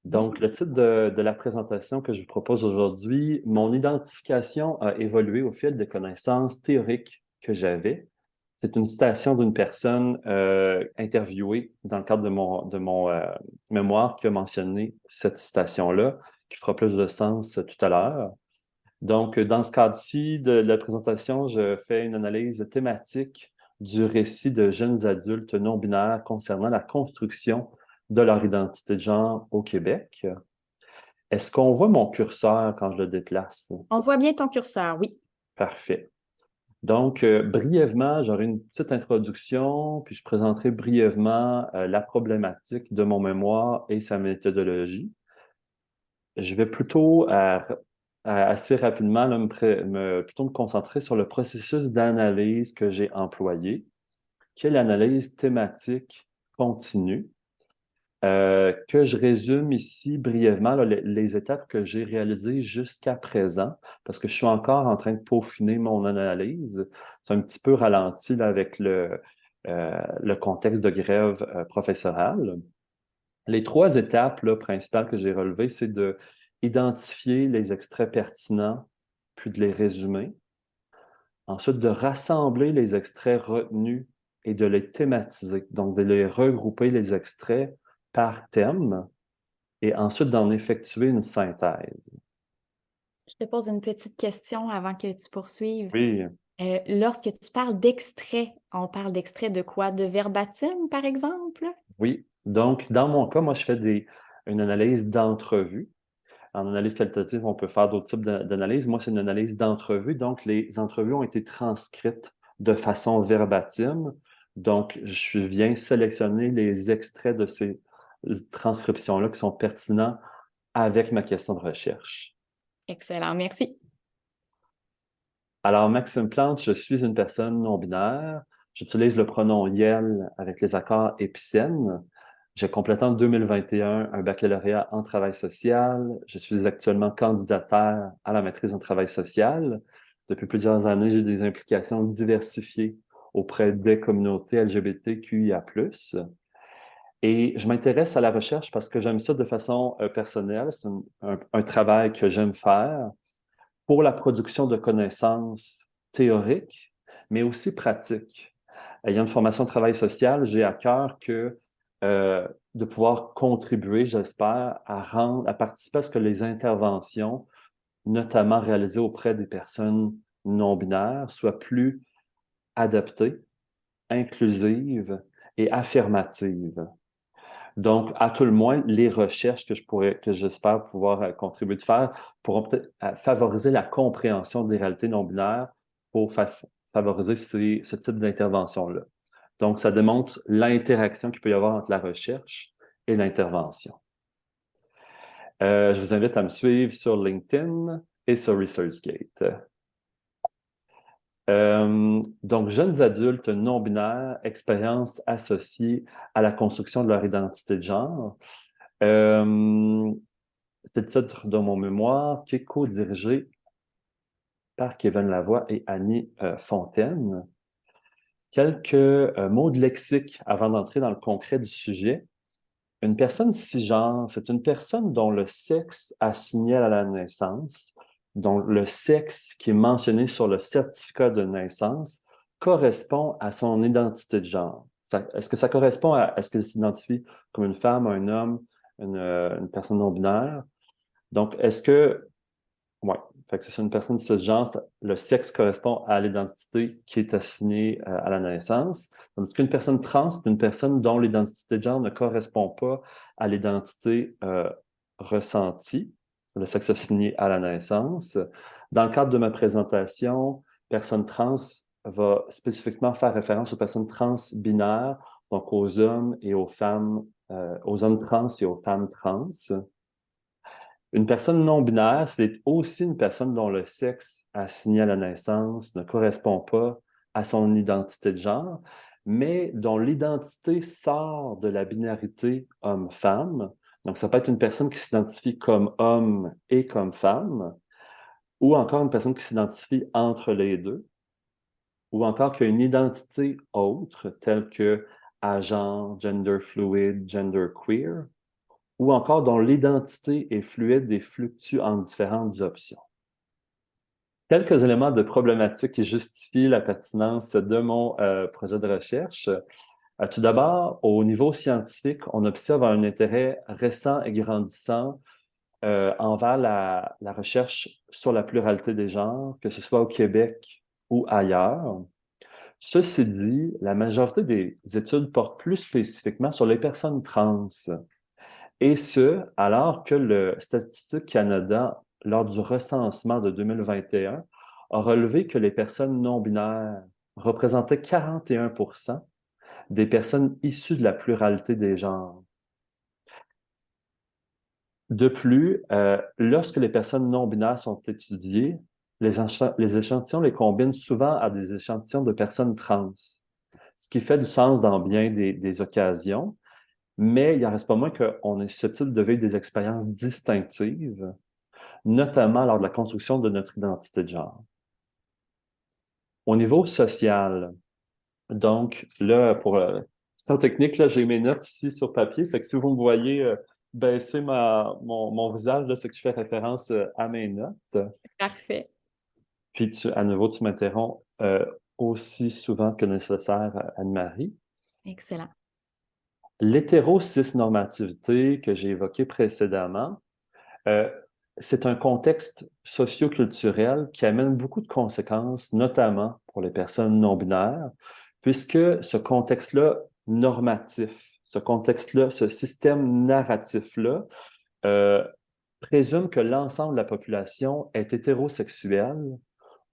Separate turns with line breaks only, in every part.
Donc, le titre de la présentation que je vous propose aujourd'hui, mon identification a évolué au fil des connaissances théoriques que j'avais. C'est une citation d'une personne interviewée dans le cadre de mon mémoire qui a mentionné cette citation-là, qui fera plus de sens tout à l'heure. Donc, dans ce cadre-ci de la présentation, je fais une analyse thématique du récit de jeunes adultes non-binaires concernant la construction de leur identité de genre au Québec. Est-ce qu'on voit mon curseur quand je le déplace?
On voit bien ton curseur, oui.
Parfait. Donc, brièvement, j'aurai une petite introduction, puis je présenterai brièvement la problématique de mon mémoire et sa méthodologie. Je vais plutôt assez rapidement là, plutôt me concentrer sur le processus d'analyse que j'ai employé, qui est l'analyse thématique continue, que je résume ici brièvement là, les étapes que j'ai réalisées jusqu'à présent, parce que je suis encore en train de peaufiner mon analyse. C'est un petit peu ralenti là, avec le contexte de grève professorale. Les trois étapes là, principales que j'ai relevées, c'est de identifier les extraits pertinents, puis de les résumer. Ensuite, de rassembler les extraits retenus et de les thématiser, donc de les regrouper, les extraits, par thème, et ensuite d'en effectuer une synthèse.
Je te pose une petite question avant que tu poursuives.
Oui,
Lorsque tu parles d'extrait, on parle d'extrait de quoi? De verbatim, par exemple?
oui. Donc, dans mon cas, moi, je fais une analyse d'entrevue. En analyse qualitative, on peut faire d'autres types d'analyses. Moi, c'est une analyse d'entrevue. Donc, les entrevues ont été transcrites de façon verbatim. Donc, je viens sélectionner les extraits de ces transcriptions-là qui sont pertinents avec ma question de recherche.
Excellent, merci.
Alors, Maxime Plante, je suis une personne non-binaire. J'utilise le pronom YEL avec les accords épicènes. J'ai complété en 2021 un baccalauréat en travail social. Je suis actuellement candidataire à la maîtrise en travail social. Depuis plusieurs années, j'ai des implications diversifiées auprès des communautés LGBTQIA+. Et je m'intéresse à la recherche parce que j'aime ça de façon personnelle. C'est un travail que j'aime faire pour la production de connaissances théoriques, mais aussi pratiques. Ayant une formation de travail social, j'ai à cœur de pouvoir contribuer, j'espère, à participer à ce que les interventions, notamment réalisées auprès des personnes non-binaires, soient plus adaptées, inclusives et affirmatives. Donc, à tout le moins, les recherches que j'espère pouvoir contribuer de faire pourront peut-être favoriser la compréhension des réalités non-binaires pour favoriser ce type d'intervention-là. Donc, ça démontre l'interaction qu'il peut y avoir entre la recherche et l'intervention. Je vous invite à me suivre sur LinkedIn et sur ResearchGate. Donc, jeunes adultes non-binaires, expériences associées à la construction de leur identité de genre. Euh, c'est le titre de mon mémoire qui est co-dirigé par Kevin Lavoie et Annie Fontaine. Quelques mots de lexique avant d'entrer dans le concret du sujet. Une personne cisgenre, c'est une personne dont le sexe assigné à la naissance, dont le sexe qui est mentionné sur le certificat de naissance correspond à son identité de genre. Est-ce que ça correspond à ce qu'elle s'identifie comme une femme, un homme, une personne non-binaire? Donc, ouais, fait que c'est une personne de ce genre, le sexe correspond à l'identité qui est assignée à la naissance. Tandis qu'une personne trans, c'est une personne dont l'identité de genre ne correspond pas à l'identité ressentie, le sexe assigné à la naissance. Dans le cadre de ma présentation, personne trans va spécifiquement faire référence aux personnes trans binaires, donc aux hommes et aux femmes, aux hommes trans et aux femmes trans. Une personne non-binaire, c'est aussi une personne dont le sexe assigné à la naissance ne correspond pas à son identité de genre, mais dont l'identité sort de la binarité homme-femme. Donc, ça peut être une personne qui s'identifie comme homme et comme femme, ou encore une personne qui s'identifie entre les deux, ou encore qui a une identité autre, telle que agent, gender fluid, gender queer. ou encore dont l'identité est fluide et fluctue en différentes options. Quelques éléments de problématique qui justifient la pertinence de mon projet de recherche. Tout d'abord, au niveau scientifique, on observe un intérêt récent et grandissant envers la recherche sur la pluralité des genres, que ce soit au Québec ou ailleurs. Ceci dit, la majorité des études portent plus spécifiquement sur les personnes trans, et ce, alors que le Statistique Canada, lors du recensement de 2021, a relevé que les personnes non-binaires représentaient 41% des personnes issues de la pluralité des genres. De plus, lorsque les personnes non-binaires sont étudiées, les échantillons les combinent souvent à des échantillons de personnes trans, ce qui fait du sens dans bien des occasions, mais il n'en reste pas moins qu'on est susceptible de vivre des expériences distinctives, notamment lors de la construction de notre identité de genre. Au niveau social, donc là, pour question technique, là, j'ai mes notes ici sur papier, fait que si vous me voyez baisser mon visage, là, c'est que je fais référence à mes notes.
Parfait.
Puis, à nouveau, tu m'interromps aussi souvent que nécessaire, Anne-Marie.
Excellent.
L'hétérocisnormativité que j'ai évoquée précédemment, euh, c'est un contexte socio-culturel qui amène beaucoup de conséquences, notamment pour les personnes non-binaires, puisque ce contexte-là normatif, ce contexte-là, ce système narratif-là, euh, présume que l'ensemble de la population est hétérosexuelle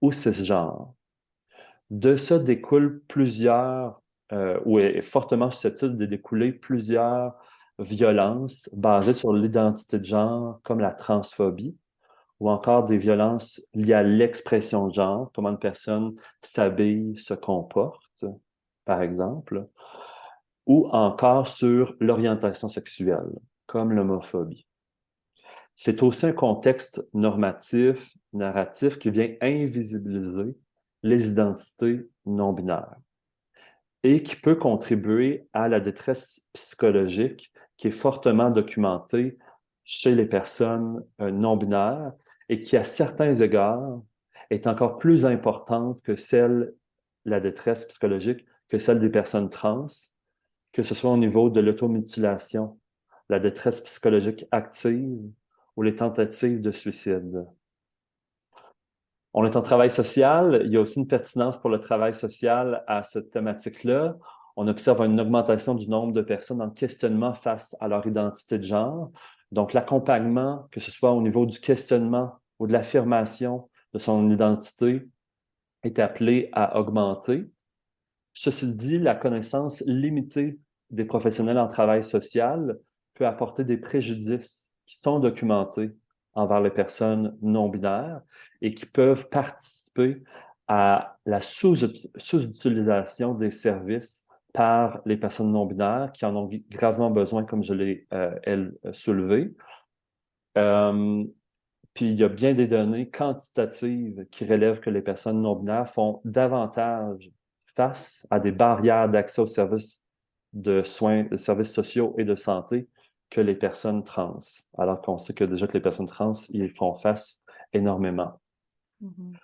ou cisgenre. De ça découlent ou est fortement susceptible de découler plusieurs violences basées sur l'identité de genre, comme la transphobie, ou encore des violences liées à l'expression de genre, comment une personne s'habille, se comporte, par exemple, ou encore sur l'orientation sexuelle, comme l'homophobie. C'est aussi un contexte normatif, narratif, qui vient invisibiliser les identités non-binaires et qui peut contribuer à la détresse psychologique qui est fortement documentée chez les personnes non-binaires et qui, à certains égards, est encore plus importante que la détresse psychologique, que celle des personnes trans, que ce soit au niveau de l'automutilation, la détresse psychologique active ou les tentatives de suicide. On est en travail social. Il y a aussi une pertinence pour le travail social à cette thématique-là. On observe une augmentation du nombre de personnes en questionnement face à leur identité de genre. Donc, l'accompagnement, que ce soit au niveau du questionnement ou de l'affirmation de son identité, est appelé à augmenter. Ceci dit, la connaissance limitée des professionnels en travail social peut apporter des préjudices qui sont documentés envers les personnes non binaires et qui peuvent participer à la sous-utilisation des services par les personnes non binaires qui en ont gravement besoin, comme je l'ai soulevé. Euh, Puis il y a bien des données quantitatives qui relèvent que les personnes non-binaires font davantage face à des barrières d'accès aux services de soins, de services sociaux et de santé que les personnes trans. Alors qu'on sait que déjà que les personnes trans, ils font face énormément.
Mhm.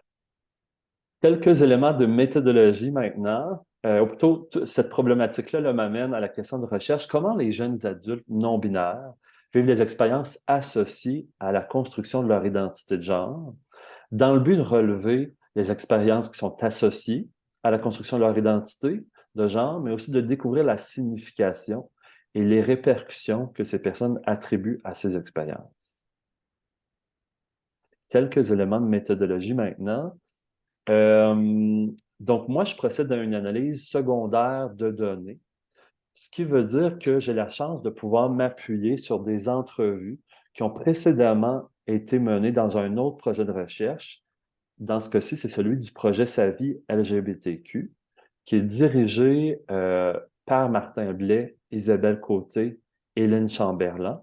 Quelques éléments de méthodologie maintenant. Ou plutôt, cette problématique-là là, m'amène à la question de recherche. Comment les jeunes adultes non-binaires vivent les expériences associées à la construction de leur identité de genre, dans le but de relever les expériences qui sont associées à la construction de leur identité de genre, mais aussi de découvrir la signification et les répercussions que ces personnes attribuent à ces expériences. Quelques éléments de méthodologie maintenant. Donc, moi, je procède à une analyse secondaire de données, ce qui veut dire que j'ai la chance de pouvoir m'appuyer sur des entrevues qui ont précédemment été menées dans un autre projet de recherche. Dans ce cas-ci, c'est celui du projet Sa vie LGBTQ, qui est dirigé par Martin Blais, Isabelle Côté, Hélène Chamberlain.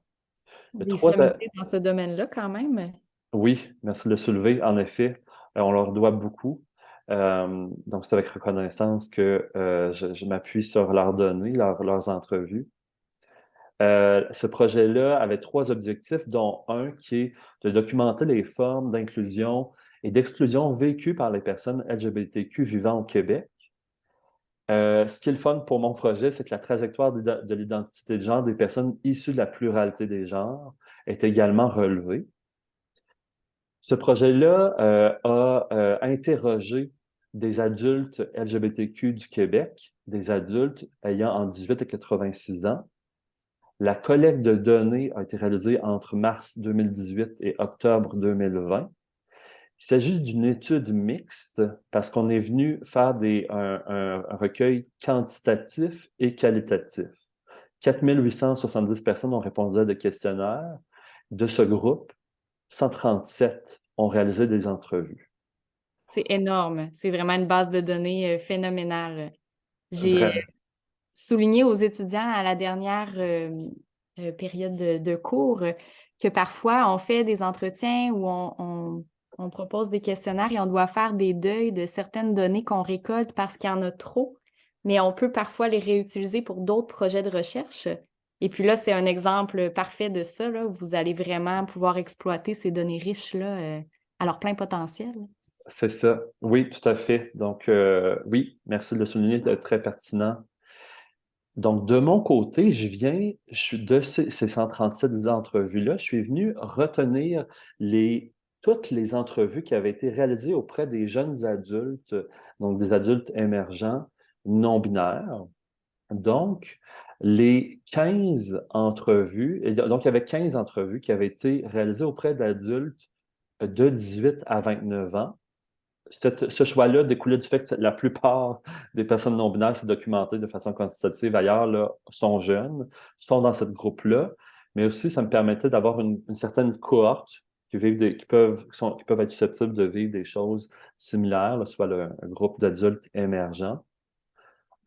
Les
Des
trois,
sommités dans ce domaine-là, quand même.
Oui, merci de le soulever. En effet, on leur doit beaucoup. Donc, c'est avec reconnaissance que je m'appuie sur leurs données, leurs entrevues. Ce projet-là avait trois objectifs, dont un qui est de documenter les formes d'inclusion et d'exclusion vécues par les personnes LGBTQ vivant au Québec. Ce qui est le fun pour mon projet, c'est que la trajectoire de l'identité de genre des personnes issues de la pluralité des genres est également relevée. Ce projet-là a interrogé des adultes LGBTQ du Québec, des adultes ayant entre 18 et 86 ans. La collecte de données a été réalisée entre mars 2018 et octobre 2020. Il s'agit d'une étude mixte parce qu'on est venu faire un recueil quantitatif et qualitatif. 4870 personnes ont répondu à des questionnaires. De ce groupe, 137 ont réalisé des entrevues.
C'est énorme. C'est vraiment une base de données phénoménale. J'ai
Vrai.
souligné aux étudiants à la dernière période de cours que parfois on fait des entretiens où on propose des questionnaires et on doit faire des deuils de certaines données qu'on récolte parce qu'il y en a trop, mais on peut parfois les réutiliser pour d'autres projets de recherche. Et puis là, c'est un exemple parfait de ça, là, où vous allez vraiment pouvoir exploiter ces données riches-là à leur plein potentiel.
C'est ça. Oui, tout à fait. Donc, oui, merci de le souligner, c'est très pertinent. Donc, de mon côté, je suis de ces 137 entrevues-là, je suis venu retenir toutes les entrevues qui avaient été réalisées auprès des jeunes adultes, donc des adultes émergents non binaires. Donc, les 15 entrevues, et donc il y avait 15 entrevues qui avaient été réalisées auprès d'adultes de 18 à 29 ans. Ce choix-là découlait du fait que la plupart des personnes non-binaires, c'est documenté de façon quantitative ailleurs, là, sont jeunes, sont dans ce groupe-là, mais aussi ça me permettait d'avoir une certaine cohorte qui peuvent être susceptibles de vivre des choses similaires, là, soit un groupe d'adultes émergents.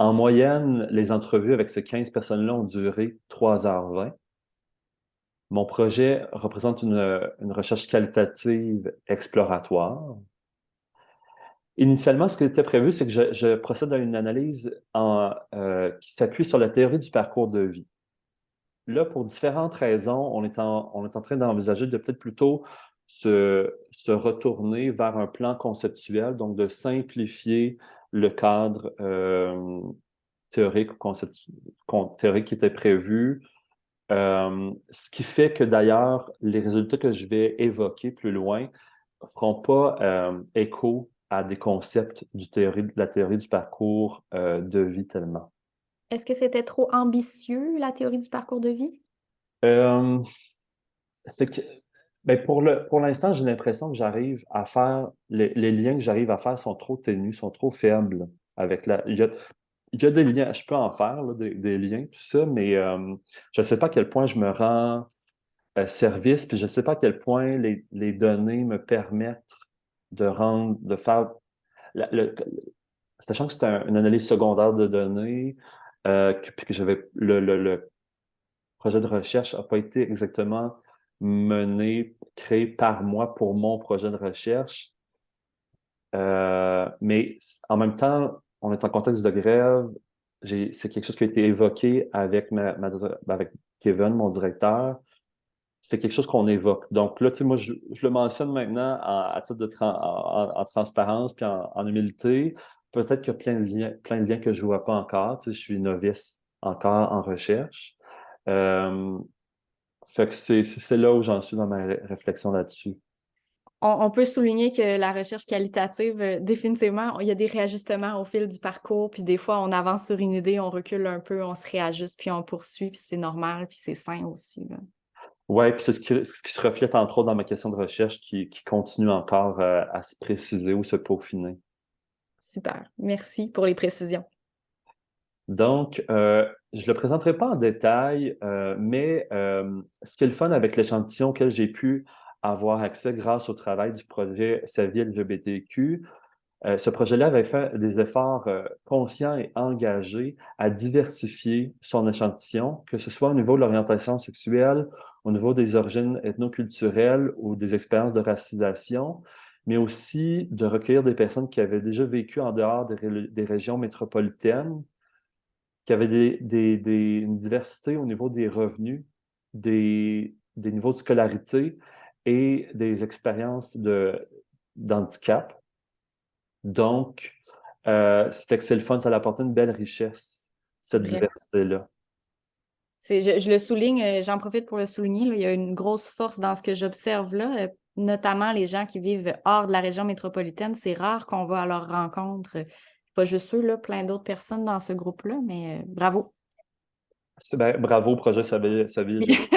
En moyenne, les entrevues avec ces 15 personnes-là ont duré 3h20. Mon projet représente une recherche qualitative exploratoire. Initialement, ce qui était prévu, c'est que je procède à une analyse qui s'appuie sur la théorie du parcours de vie. Là, pour différentes raisons, on est en train d'envisager de peut-être plutôt se retourner vers un plan conceptuel, donc de simplifier le cadre théorique, théorique qui était prévu. Ce qui fait que d'ailleurs, les résultats que je vais évoquer plus loin ne feront pas écho à des concepts de la théorie du parcours de vie tellement.
Est-ce que c'était trop ambitieux, la théorie du parcours de vie?
Euh, c'est que, ben pour l'instant, j'ai l'impression que j'arrive à faire, les liens que j'arrive à faire sont trop ténus, sont trop faibles avec il y a des liens, je peux en faire, là, des liens, tout ça, mais je ne sais pas à quel point je me rends service, puis je ne sais pas à quel point les données me permettent de faire, la- le- sachant que c'est une analyse secondaire de données, puis que le projet de recherche n'a pas été exactement mené, créé par moi pour mon projet de recherche. Mais en même temps, on est en contexte de grève. C'est quelque chose qui a été évoqué avec, avec Kevin, mon directeur. C'est quelque chose qu'on évoque. Donc là, tu sais, moi, je le mentionne maintenant à titre en transparence puis en humilité. Peut-être qu'il y a plein de liens que je ne vois pas encore. Tu sais, je suis novice encore en recherche. Euh, Fait que c'est là où j'en suis dans ma réflexion là-dessus.
On peut souligner que la recherche qualitative, définitivement, il y a des réajustements au fil du parcours, puis des fois, on avance sur une idée, on recule un peu, on se réajuste, puis on poursuit, puis c'est normal, puis c'est sain aussi, là.
Oui, puis c'est ce qui se reflète entre autres dans ma question de recherche qui continue encore à se préciser ou se peaufiner.
Super. Merci pour les précisions.
Donc, je ne le présenterai pas en détail, mais ce qui est le fun avec l'échantillon auquel j'ai pu avoir accès grâce au travail du projet Sa vie LGBTQ, ce projet-là avait fait des efforts conscients et engagés à diversifier son échantillon, que ce soit au niveau de l'orientation sexuelle, au niveau des origines ethnoculturelles ou des expériences de racisation, mais aussi de recueillir des personnes qui avaient déjà vécu en dehors des régions métropolitaines qu'il y avait une diversité au niveau des revenus, des niveaux de scolarité et des expériences d'handicap. Donc, ça fait que c'est le fun, ça a apporté une belle richesse, cette
Vraiment.
diversité-là.
Je le souligne, j'en profite pour le souligner, là, il y a une grosse force dans ce que j'observe là, notamment les gens qui vivent hors de la région métropolitaine. C'est rare qu'on va à leur rencontre. Pas juste eux, là, plein d'autres personnes dans ce groupe-là, mais bravo.
Bravo, projet Sa vie Légère.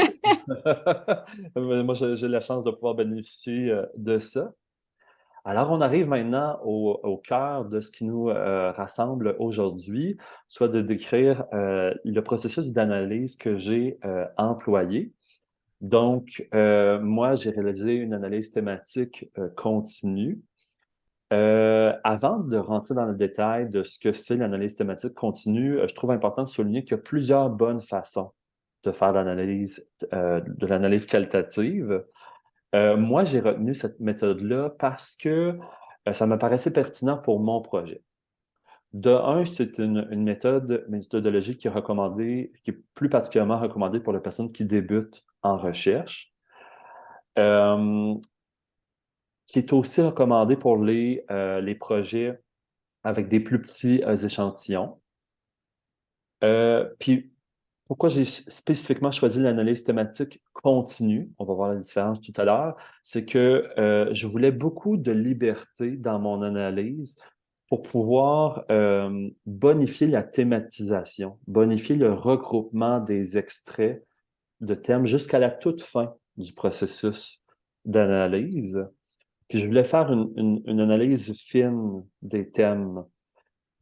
Moi, j'ai la chance de pouvoir bénéficier de ça. Alors, on arrive maintenant au cœur de ce qui nous rassemble aujourd'hui, soit de décrire le processus d'analyse que j'ai employé. Donc, moi, j'ai réalisé une analyse thématique continue. Avant de rentrer dans le détail de ce que c'est l'analyse thématique continue, je trouve important de souligner qu'il y a plusieurs bonnes façons de faire de l'analyse qualitative. Moi, j'ai retenu cette méthode-là parce que ça me paraissait pertinent pour mon projet. De un, c'est une méthodologie qui est recommandée, qui est plus particulièrement recommandée pour les personnes qui débutent en recherche, euh, qui est aussi recommandée pour les projets avec des plus petits échantillons. Puis, pourquoi j'ai spécifiquement choisi l'analyse thématique continue, on va voir la différence tout à l'heure, c'est que je voulais beaucoup de liberté dans mon analyse pour pouvoir bonifier la thématisation, bonifier le regroupement des extraits de thèmes jusqu'à la toute fin du processus d'analyse. Puis je voulais faire une analyse fine des thèmes.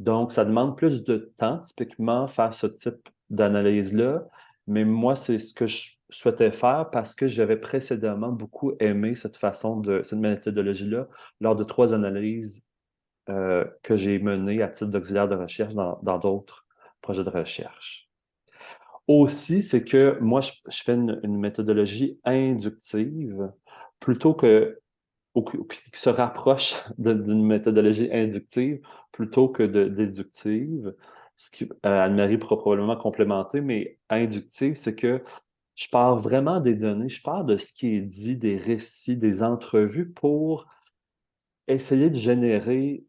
Donc, ça demande plus de temps, typiquement, faire ce type d'analyse-là. Mais moi, c'est ce que je souhaitais faire parce que j'avais précédemment beaucoup aimé cette méthodologie-là lors de 3 analyses que j'ai menées à titre d'auxiliaire de recherche dans d'autres projets de recherche. Aussi, c'est que moi, je fais une méthodologie inductive plutôt que ou qui se rapproche d'une méthodologie inductive plutôt que déductive. Ce qui, Anne-Marie pourra probablement complémenter, mais inductive, c'est que je pars vraiment des données, je pars de ce qui est dit, des récits, des entrevues pour essayer de générer,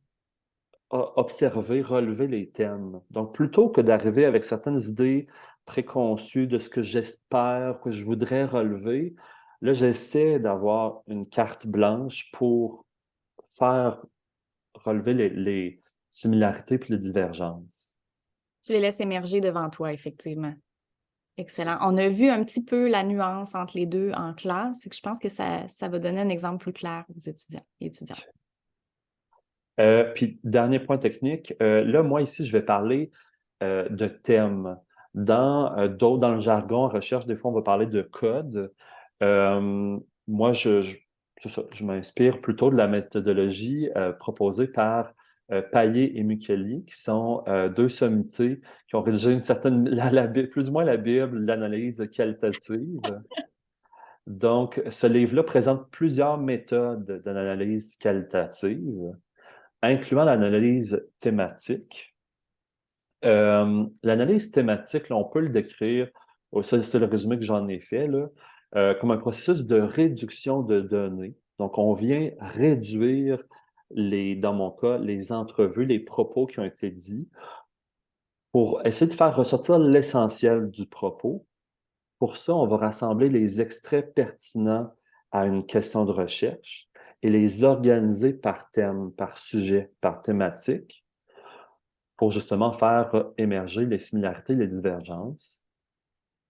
observer, relever les thèmes. Donc, plutôt que d'arriver avec certaines idées préconçues de ce que j'espère, que je voudrais relever, là, j'essaie d'avoir une carte blanche pour faire relever les similarités puis les divergences.
Tu les laisses émerger devant toi, effectivement. Excellent. On a vu un petit peu la nuance entre les deux en classe, et que je pense que ça va donner un exemple plus clair aux étudiants et étudiantes.
Puis, dernier point technique, là, moi, ici, je vais parler de thèmes. Dans le jargon recherche, des fois, on va parler de code. Moi, c'est ça, je m'inspire plutôt de la méthodologie proposée par Payet et Micheli, qui sont deux sommités qui ont rédigé plus ou moins la Bible, de l'analyse qualitative. Donc, ce livre-là présente plusieurs méthodes de l'analyse qualitative, incluant l'analyse thématique. L'analyse thématique, là, on peut le décrire, ça, c'est le résumé que j'en ai fait, là, comme un processus de réduction de données. Donc, on vient réduire, dans mon cas, les entrevues, les propos qui ont été dits pour essayer de faire ressortir l'essentiel du propos. Pour ça, on va rassembler les extraits pertinents à une question de recherche et les organiser par thème, par sujet, par thématique pour justement faire émerger les similarités et les divergences.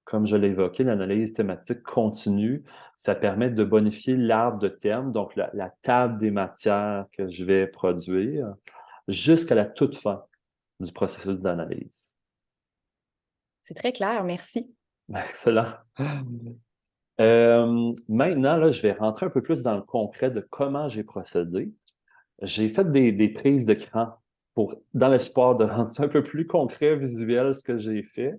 Comme je l'ai évoqué, l'analyse thématique continue, ça permet de bonifier l'arbre de thèmes, donc la table des matières que je vais produire, jusqu'à la toute fin du processus d'analyse.
C'est très clair, merci.
Excellent. Maintenant, là, je vais rentrer un peu plus dans le concret de comment j'ai procédé. J'ai fait des prises d'écran dans l'espoir de rendre ça un peu plus concret, visuel, ce que j'ai fait.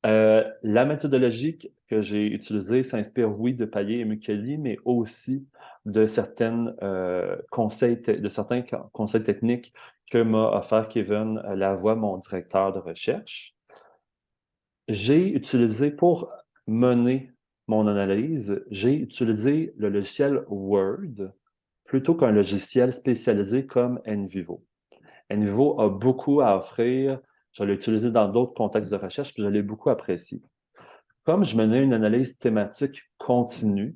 La méthodologie que j'ai utilisée s'inspire, oui, de Payet et Micheli, mais aussi de certains conseils techniques que m'a offert Kevin Lavoie, mon directeur de recherche. j'ai utilisé pour mener mon analyse, j'ai utilisé le logiciel Word plutôt qu'un logiciel spécialisé comme NVivo. NVivo a beaucoup à offrir. Je l'ai utilisé dans d'autres contextes de recherche, puis je l'ai beaucoup apprécié. Comme je menais une analyse thématique continue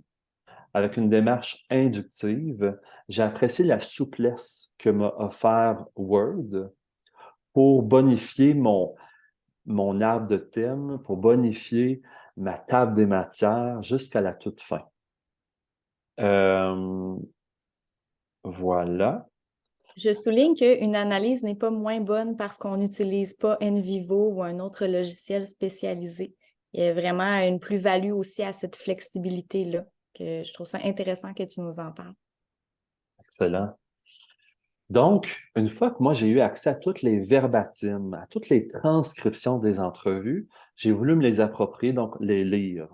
avec une démarche inductive, j'ai apprécié la souplesse que m'a offert Word pour bonifier mon arbre de thème, pour bonifier ma table des matières jusqu'à la toute fin. Euh, voilà.
Je souligne qu'une analyse n'est pas moins bonne parce qu'on n'utilise pas NVivo ou un autre logiciel spécialisé. Il y a vraiment une plus-value aussi à cette flexibilité-là, que je trouve ça intéressant que tu nous en parles.
Excellent. Donc, une fois que moi j'ai eu accès à toutes les verbatims, à toutes les transcriptions des entrevues, j'ai voulu me les approprier, donc les lire.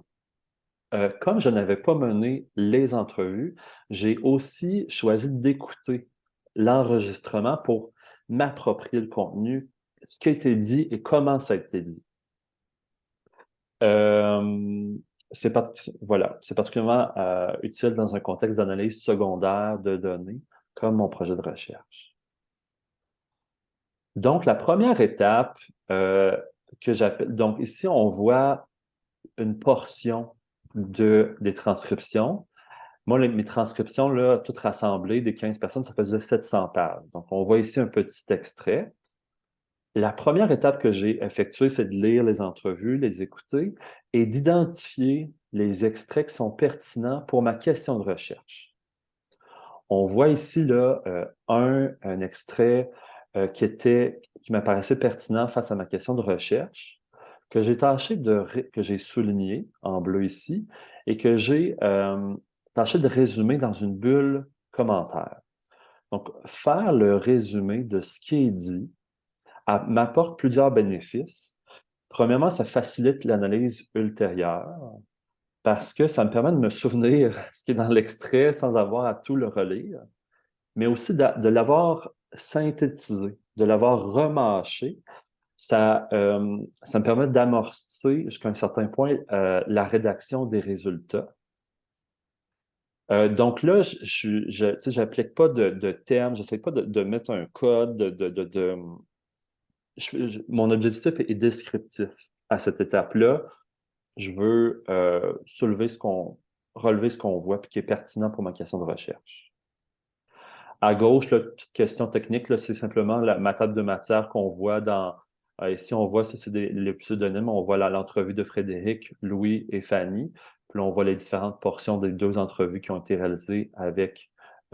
Comme je n'avais pas mené les entrevues, j'ai aussi choisi d'écouter l'enregistrement pour m'approprier le contenu, ce qui a été dit et comment ça a été dit. Euh, voilà, c'est particulièrement utile dans un contexte d'analyse secondaire de données, comme mon projet de recherche. Donc, la première étape que j'appelle, donc ici, on voit une portion des transcriptions. Moi, mes transcriptions, là, toutes rassemblées des 15 personnes, ça faisait 700 pages. Donc, on voit ici un petit extrait. La première étape que j'ai effectuée, c'est de lire les entrevues, les écouter et d'identifier les extraits qui sont pertinents pour ma question de recherche. On voit ici là, un extrait qui m'apparaissait pertinent face à ma question de recherche, que j'ai que j'ai souligné en bleu ici, et que j'ai tâché de résumer dans une bulle commentaire. Donc, faire le résumé de ce qui est dit m'apporte plusieurs bénéfices. Premièrement, ça facilite l'analyse ultérieure parce que ça me permet de me souvenir ce qui est dans l'extrait sans avoir à tout le relire, mais aussi de l'avoir synthétisé, de l'avoir remâché. Ça me permet d'amorcer jusqu'à un certain point la rédaction des résultats. Donc là, je n'applique pas de termes, je n'essaie pas de mettre un code, mon objectif est descriptif à cette étape-là. Je veux relever ce qu'on voit et qui est pertinent pour ma question de recherche. À gauche, là, petite question technique, là, c'est simplement ma table de matière qu'on voit ici, on voit, ça, c'est les pseudonymes. On voit l'entrevue de Frédéric, Louis et Fanny. Puis là, on voit les différentes portions des deux entrevues qui ont été réalisées avec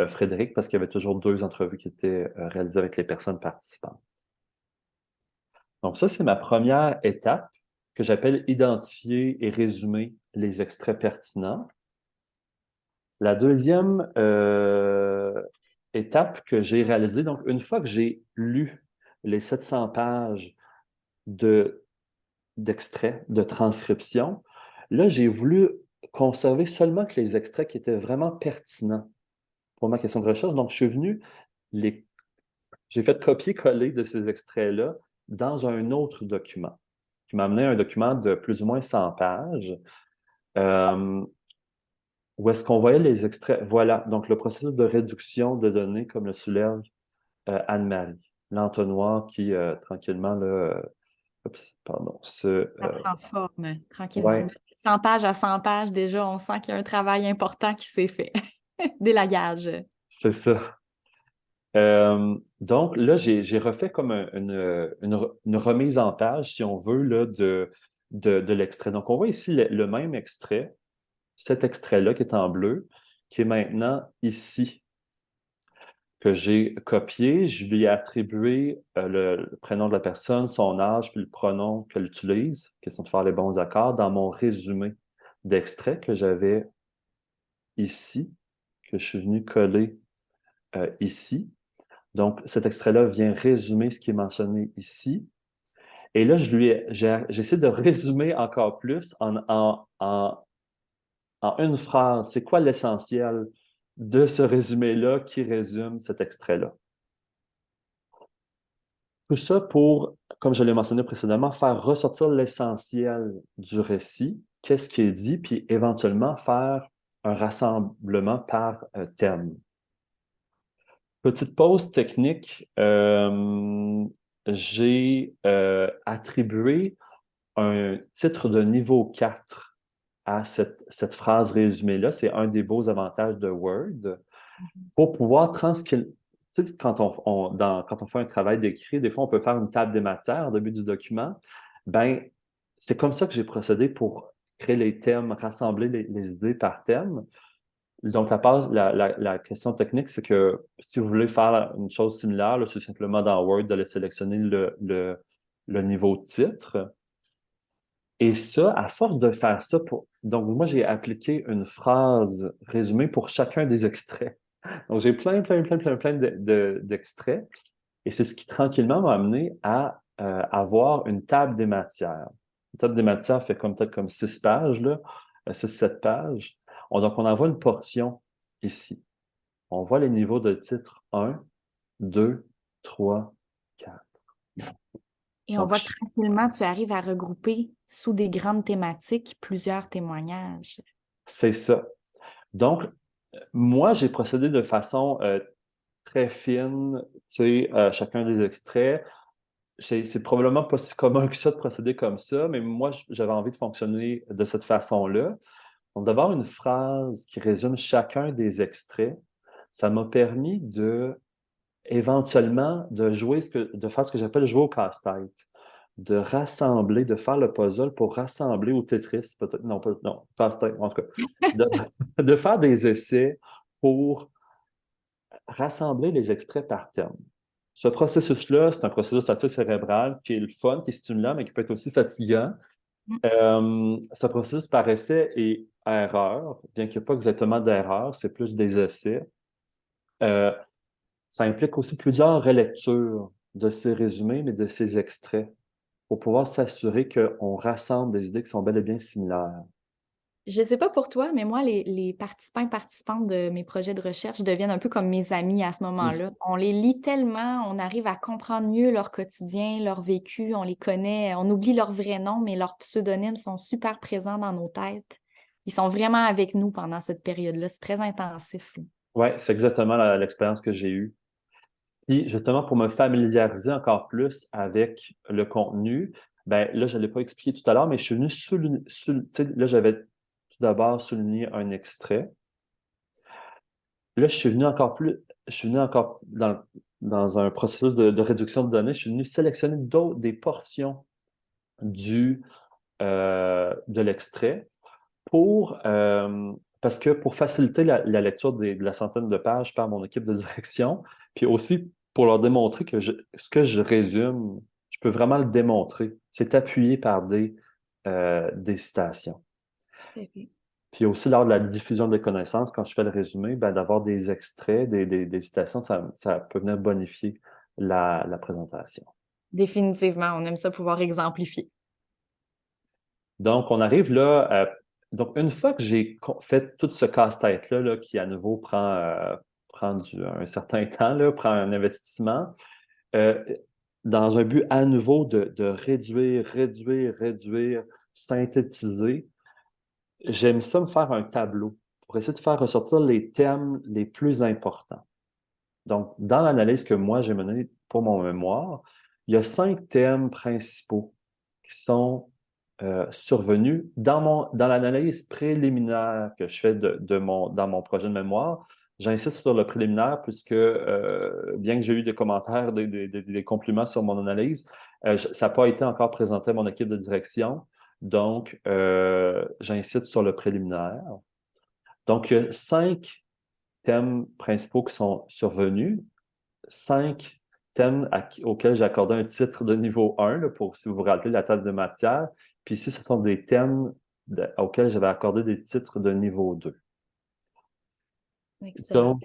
Frédéric, parce qu'il y avait toujours deux entrevues qui étaient réalisées avec les personnes participantes. Donc, ça, c'est ma première étape que j'appelle identifier et résumer les extraits pertinents. La deuxième étape que j'ai réalisée, donc une fois que j'ai lu les 700 pages d'extraits, de transcription, là, j'ai voulu conserver seulement que les extraits qui étaient vraiment pertinents pour ma question de recherche. Donc, je suis venu j'ai fait copier-coller de ces extraits-là dans un autre document qui m'a amené un document de plus ou moins 100 pages. Euh, Où est-ce qu'on voyait les extraits? Voilà, donc le processus de réduction de données, comme le soulève Anne-Marie, l'entonnoir qui tranquillement, là, oups, pardon,
Ça prend forme tranquillement.
ouais,
De 100 pages à 100 pages, déjà, on sent qu'il y a un travail important qui s'est fait. D'élagage.
c'est ça. Donc là, j'ai refait comme une remise en page, si on veut, là, de l'extrait. Donc, on voit ici le même extrait, cet extrait-là qui est en bleu, qui est maintenant ici, que j'ai copié. Je lui ai attribué le prénom de la personne, son âge, puis le pronom qu'elle utilise, question de faire les bons accords, dans mon résumé d'extrait que j'avais ici, que je suis venu coller ici. Donc, cet extrait-là vient résumer ce qui est mentionné ici. Et là, j'ai essayé de résumer encore plus en une phrase. C'est quoi l'essentiel de ce résumé-là qui résume cet extrait-là? Tout ça pour, comme je l'ai mentionné précédemment, faire ressortir l'essentiel du récit, qu'est-ce qui est dit, puis éventuellement faire un rassemblement par thème. Petite pause technique, j'ai attribué un titre de niveau 4 à cette phrase résumée-là. C'est un des beaux avantages de Word pour pouvoir transcrire. Tu sais, quand on fait un travail d'écrit, des fois, on peut faire une table des matières au début du document. Ben, c'est comme ça que j'ai procédé pour créer les thèmes, rassembler les idées par thème. Donc, la question technique, c'est que si vous voulez faire une chose similaire, là, c'est simplement dans Word d'aller sélectionner le niveau titre. Et ça, à force de faire ça, donc moi, j'ai appliqué une phrase résumée pour chacun des extraits. Donc, j'ai plein d'extraits. Et c'est ce qui tranquillement m'a amené à avoir une table des matières. Une table des matières fait peut-être comme 6 pages, là, 6, 7 pages. Donc, on envoie une portion ici. On voit les niveaux de titre 1, 2, 3, 4.
Et on
Donc,
voit que tranquillement, tu arrives à regrouper sous des grandes thématiques plusieurs témoignages.
c'est ça. Donc, moi, j'ai procédé de façon très fine, tu sais, chacun des extraits. C'est probablement pas si commun que ça de procéder comme ça, mais moi, j'avais envie de fonctionner de cette façon-là. Donc, d'avoir une phrase qui résume chacun des extraits, ça m'a permis éventuellement, de faire ce que j'appelle jouer au casse-tête, de rassembler, de faire le puzzle pour rassembler au Tetris, peut-être, non, non, casse-tête, en tout cas, de, de faire des essais pour rassembler les extraits par thème. Ce processus-là, c'est un processus statique cérébral qui est le fun, qui est stimulant, mais qui peut être aussi fatigant. Ce processus par essai et erreur, bien qu'il n'y ait pas exactement d'erreur, c'est plus des essais. Euh, Ça implique aussi plusieurs relectures de ces résumés, mais de ces extraits, pour pouvoir s'assurer qu'on rassemble des idées qui sont bel et bien similaires.
Je ne sais pas pour toi, mais moi, les participants et participantes de mes projets de recherche deviennent un peu comme mes amis à ce
Mm.
moment-là. On les lit tellement, on arrive à comprendre mieux leur quotidien, leur vécu, on les connaît, on oublie leur vrai nom, mais leurs pseudonymes sont super présents dans nos têtes. Ils sont vraiment avec nous pendant cette période-là. C'est très intensif, là.
Oui, c'est exactement l'expérience que j'ai eue. Puis justement, pour me familiariser encore plus avec le contenu, ben là, je ne l'ai pas expliqué tout à l'heure, mais je suis venu tu sais, là, j'avais tout d'abord souligné un extrait. Là, je suis venu encore dans un processus de réduction de données, je suis venu sélectionner des portions de l'extrait pour, parce que pour faciliter la lecture de la centaine de pages par mon équipe de direction, puis aussi pour leur démontrer que ce que je résume, je peux vraiment le démontrer. C'est appuyé par des citations.
Tout à fait.
Puis aussi, lors de la diffusion des connaissances, quand je fais le résumé, ben, d'avoir des extraits, des citations, ça peut venir bonifier la présentation.
Définitivement, on aime ça pouvoir exemplifier.
Donc, on arrive là. Donc, une fois que j'ai fait tout ce casse-tête-là, là, qui à nouveau prend un certain temps, là, prend un investissement, euh, dans un but à nouveau de réduire, synthétiser, j'aime ça me faire un tableau pour essayer de faire ressortir les thèmes les plus importants. Donc, dans l'analyse que moi j'ai menée pour mon mémoire, il y a 5 thèmes principaux qui sont survenus dans l'analyse préliminaire que je fais dans mon projet de mémoire. J'insiste sur le préliminaire puisque, bien que j'ai eu des commentaires, des compliments sur mon analyse, ça n'a pas été encore présenté à mon équipe de direction. Donc, j'insiste sur le préliminaire. Donc, il y a 5 thèmes principaux qui sont survenus, 5 thèmes auxquels j'ai accordé un titre de niveau 1, là, pour, si vous vous rappelez, la table de matière. Puis ici, ce sont des thèmes auxquels j'avais accordé des titres de niveau 2.
Excellent.
Donc,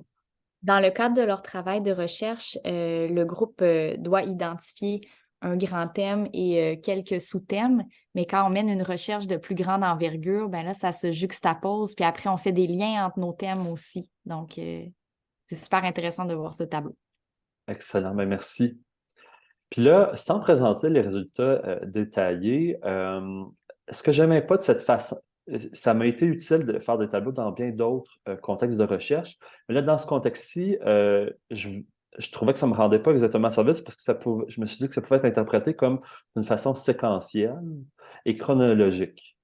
Dans le cadre de leur travail de recherche, le groupe doit identifier un grand thème et quelques sous-thèmes, mais quand on mène une recherche de plus grande envergure, ben là, ça se juxtapose, puis après, on fait des liens entre nos thèmes aussi. Donc, c'est super intéressant de voir ce tableau.
excellent, ben merci. Puis là, sans présenter les résultats détaillés, ce que j'aimais pas de cette façon, ça m'a été utile de faire des tableaux dans bien d'autres contextes de recherche. Mais là, dans ce contexte-ci, je trouvais que ça ne me rendait pas exactement service parce que je me suis dit que ça pouvait être interprété comme d'une façon séquentielle et chronologique.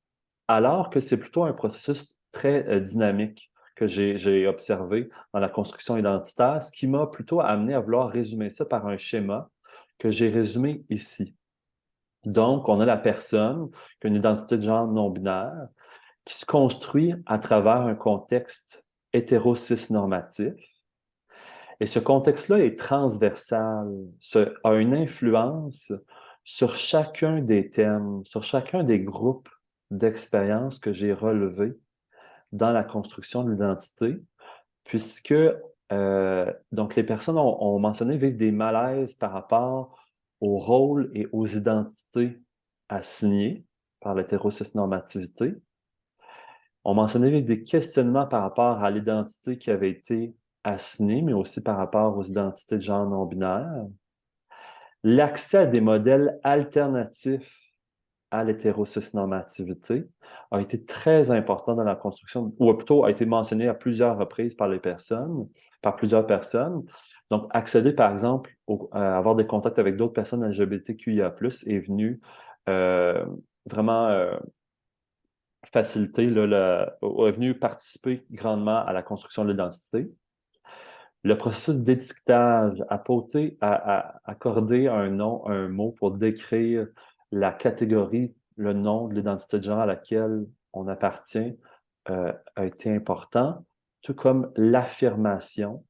Alors que c'est plutôt un processus très dynamique que j'ai observé dans la construction identitaire, ce qui m'a plutôt amené à vouloir résumer ça par un schéma que j'ai résumé ici. Donc, on a la personne qui a une identité de genre non-binaire qui se construit à travers un contexte hétéro-cis-normatif. Et ce contexte-là est transversal, a une influence sur chacun des thèmes, sur chacun des groupes d'expériences que j'ai relevés dans la construction de l'identité, puisque donc les personnes ont mentionné vivre des malaises par rapport aux rôles et aux identités assignées par l'hétérocisnormativité. On mentionnait vivre des questionnements par rapport à l'identité qui avait été assignée, mais aussi par rapport aux identités de genre non binaire. L'accès à des modèles alternatifs à l'hétérocisnormativité a été très important dans la construction, ou plutôt a été mentionné à plusieurs reprises par plusieurs personnes. Donc, accéder, par exemple, à avoir des contacts avec d'autres personnes LGBTQIA+, est venu euh, vraiment faciliter, là, est venu participer grandement à la construction de l'identité. Le processus d'étiquetage, accorder un nom, un mot pour décrire la catégorie, le nom de l'identité de genre à laquelle on appartient, a été important, tout comme l'affirmation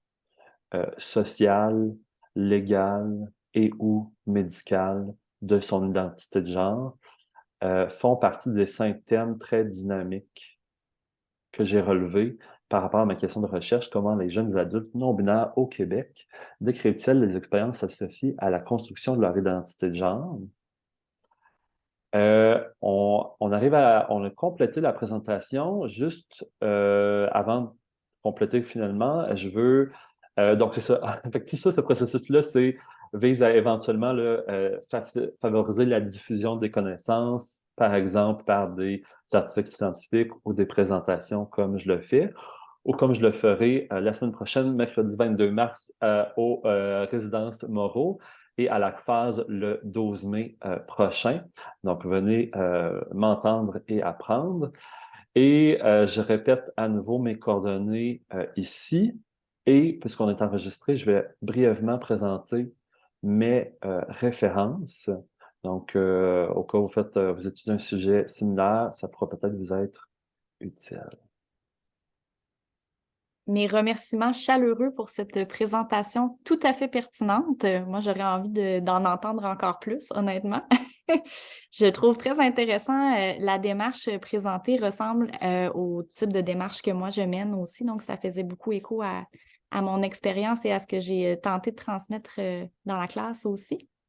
sociale, légale et ou médicale de son identité de genre, font partie des 5 thèmes très dynamiques que j'ai relevés par rapport à ma question de recherche, comment les jeunes adultes non-binaires au Québec décrivent-ils les expériences associées à la construction de leur identité de genre? On a complété la présentation. Juste avant de compléter finalement, je veux. Donc, c'est ça. Fait que tout ça, ce processus-là, vise à éventuellement là, favoriser la diffusion des connaissances, par exemple par des articles scientifiques ou des présentations comme je le fais, ou comme je le ferai la semaine prochaine, mercredi 22 mars, aux résidences Moreau et à la phase le 12 mai prochain. Donc, venez m'entendre et apprendre. Et je répète à nouveau mes coordonnées ici. Et puisqu'on est enregistré, je vais brièvement présenter mes références. Donc, au cas où vous étudiez un sujet similaire, ça pourra peut-être vous être utile.
Mes remerciements chaleureux pour cette présentation tout à fait pertinente. Moi, j'aurais envie d'en entendre encore plus, honnêtement. Je trouve très intéressant, la démarche présentée ressemble au type de démarche que moi je mène aussi, donc ça faisait beaucoup écho à mon expérience et à ce que j'ai tenté de transmettre dans la classe aussi.